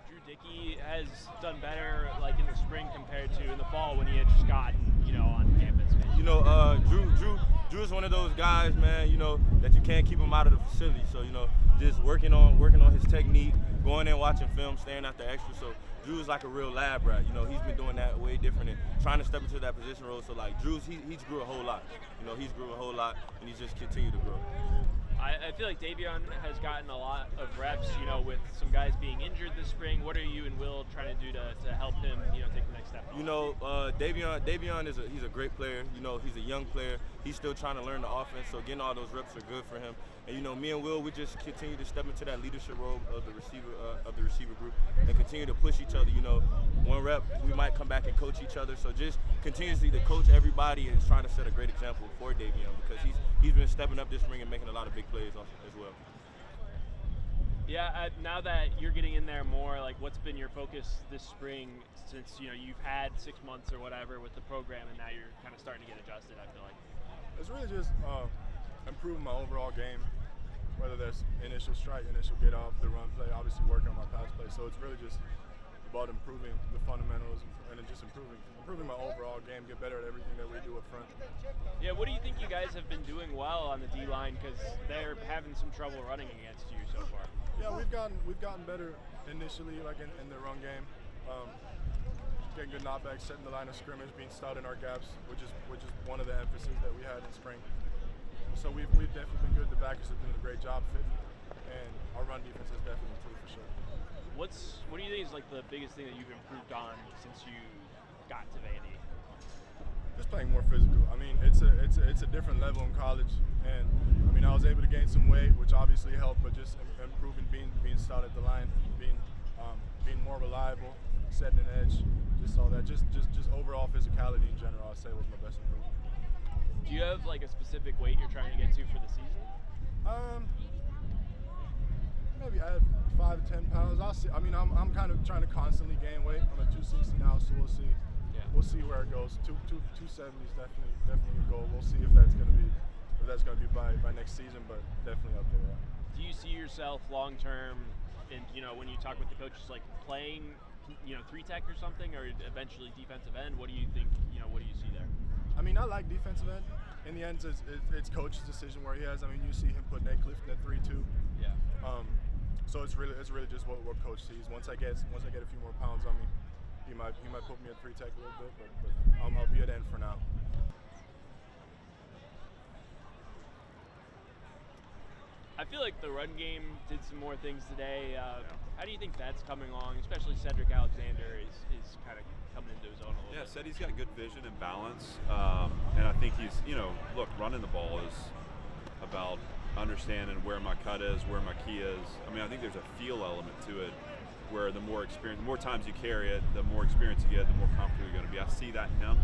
Drew Dickey has done better, like in the spring compared to in the fall when he had just gotten, on campus? Drew is one of those guys, man. That you can't keep him out of the facility. So just working on his technique, going in, watching film, staying out the extra. So Drew's like a real lab rat. He's been doing that way different and trying to step into that position role. So like Drew's, he's grew a whole lot. He's grew a whole lot, and he's just continued to grow. I feel like Davion has gotten a lot of reps, with some guys being injured this spring. What are you and Will trying to do to help him, take the next step? Davion he's a great player. He's a young player. He's still trying to learn the offense, so getting all those reps are good for him. And me and Will, we just continue to step into that leadership role of the receiver group and continue to push each other. One rep, we might come back and coach each other. So just continuously to coach everybody and trying to set a great example for Davion because he's been stepping up this spring and making a lot of big plays as well. Yeah, now that you're getting in there more, like what's been your focus this spring since you've had 6 months or whatever with the program, and now you're kind of starting to get adjusted? I feel like it's really just improving my overall game, whether that's initial strike, initial get off, the run play, obviously working on my pass play. So it's really just about improving the fundamentals and then just improving my overall game, get better at everything that we do up front. Yeah, what do you think you guys have been doing well on the D-line, because they're having some trouble running against you so far? Yeah, we've gotten better initially, like in the run game, getting good knockbacks, setting the line of scrimmage, being stout in our gaps, which is one of the emphasis that we had in spring. So we've definitely been good. The backers have done a great job fitting, and our run defense has definitely improved for sure. What do you think is like the biggest thing that you've improved on since you got to Vandy? Just playing more physical. I mean, it's a different level in college, and I mean I was able to gain some weight, which obviously helped, but just improving, being stout at the line, being more reliable, setting an edge, just all that. Just overall physicality in general, I'd say was my best improvement. Do you have like a specific weight you're trying to get to for the season? Maybe add 5 to 10 pounds. I'll see. I mean, I'm kind of trying to constantly gain weight. I'm at 260 now, so we'll see. Yeah. We'll see where it goes. 270 is definitely a goal. We'll see if that's gonna be by next season, but definitely up there. Yeah. Do you see yourself long term, in when you talk with the coaches, like playing, 3-tech or something, or eventually defensive end? What do you think? What do you see there? I mean, I like defensive end. In the end, it's coach's decision where he has. I mean, you see him put Nate Clifton at 3-2. Yeah. So it's really just what coach sees. Once I get a few more pounds on me, he might put me at 3-tech a little bit, but I'll be at end for now. I feel like the run game did some more things today. How do you think that's coming along? Especially Cedric Alexander is kind of coming into his own a little bit. Yeah, said he's got good vision and balance, and I think he's, look, running the ball is about understanding where my cut is, where my key is. I mean, I think there's a feel element to it where the more times you carry it, the more experience you get, the more comfortable you're going to be. I see that in him.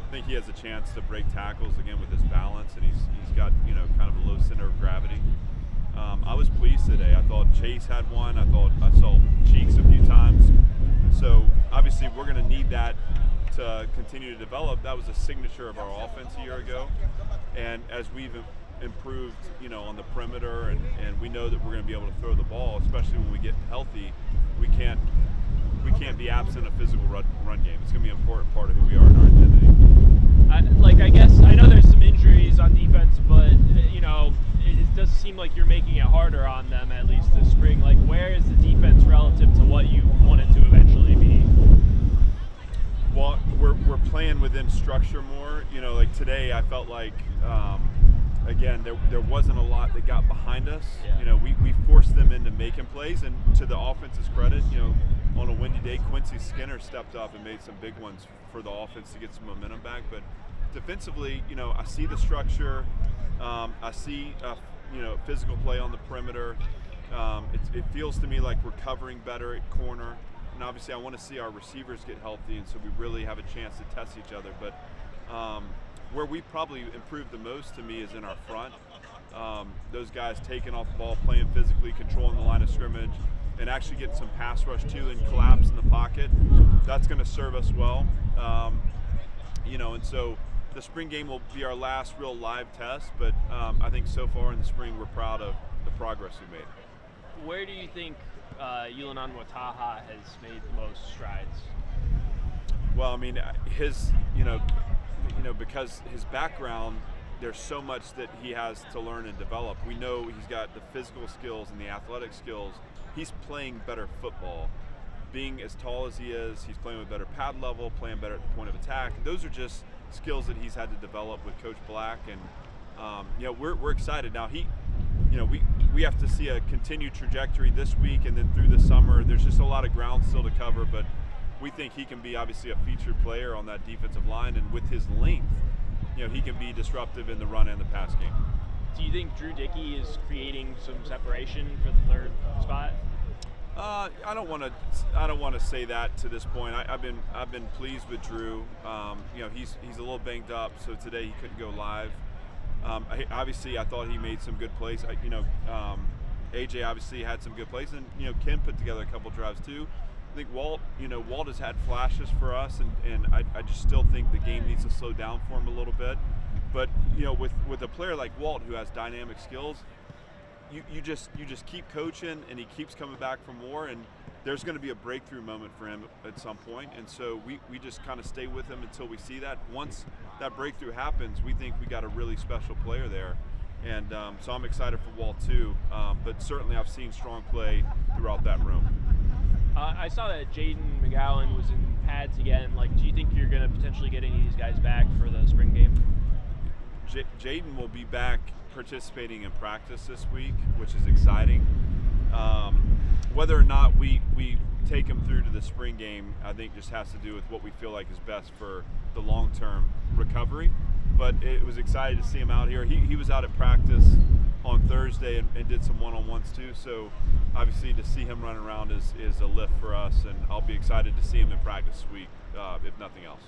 I think he has a chance to break tackles again with his balance, and he's got kind of a low center of gravity. I was pleased today. I thought Chase had one. I saw Cheeks a few times. So obviously we're going to need that to continue to develop. That was a signature of our offense a year ago, and as we've improved, on the perimeter, and we know that we're going to be able to throw the ball, especially when we get healthy. We can't be absent of physical run game. It's going to be an important part of who we are in our identity. I guess I know there's some injuries on defense, but it does seem like you're making it harder on them, at least this spring. Like, where is the defense relative to what you want it to eventually be? Well, we're playing within structure more. Like today, I felt like again there wasn't a lot that got behind us. Yeah. We forced them into making plays, and to the offense's credit, on a windy day, Quincy Skinner stepped up and made some big ones for the offense to get some momentum back. But defensively, I see the structure. I see physical play on the perimeter. It feels to me like we're covering better at corner. And obviously I want to see our receivers get healthy, and so we really have a chance to test each other. But where we probably improved the most to me is in our front. Those guys taking off the ball, playing physically, controlling the line of scrimmage, and actually getting some pass rush too and collapse in the pocket. That's going to serve us well. And so the spring game will be our last real live test, but I think so far in the spring we're proud of the progress we made. Where do you think Yulinan Wataha has made the most strides? Well, I mean, his, because his background, there's so much that he has to learn and develop. We know he's got the physical skills and the athletic skills. He's playing better football. Being as tall as he is, he's playing with better pad level, playing better at the point of attack. Those are just skills that he's had to develop with Coach Black, and we're excited. Now we have to see a continued trajectory this week and then through the summer. There's just a lot of ground still to cover, but we think he can be obviously a featured player on that defensive line, and with his length, he can be disruptive in the run and the pass game. Do you think Drew Dickey is creating some separation for the third spot? I don't want to say that to this point. I've been pleased with Drew. He's a little banged up, so today he couldn't go live. Obviously, I thought he made some good plays. AJ obviously had some good plays, and Ken put together a couple drives too. I think Walt has had flashes for us, and I just still think the game needs to slow down for him a little bit. But with a player like Walt who has dynamic skills, you just keep coaching, and he keeps coming back for more, and there's going to be a breakthrough moment for him at some point, and so we just kind of stay with him until we see that. Once that breakthrough happens, we think we got a really special player there, and so I'm excited for Walt too, but certainly I've seen strong play throughout that room. I saw that Jaden McGowan was in pads again. Do you think you're going to potentially get any of these guys back for the spring game? Jaden will be back participating in practice this week, which is exciting. Whether or not we take him through to the spring game, I think just has to do with what we feel like is best for the long-term recovery. But it was exciting to see him out here. He was out at practice on Thursday and did some one-on-ones too. So obviously to see him run around is a lift for us, and I'll be excited to see him in practice this week, if nothing else.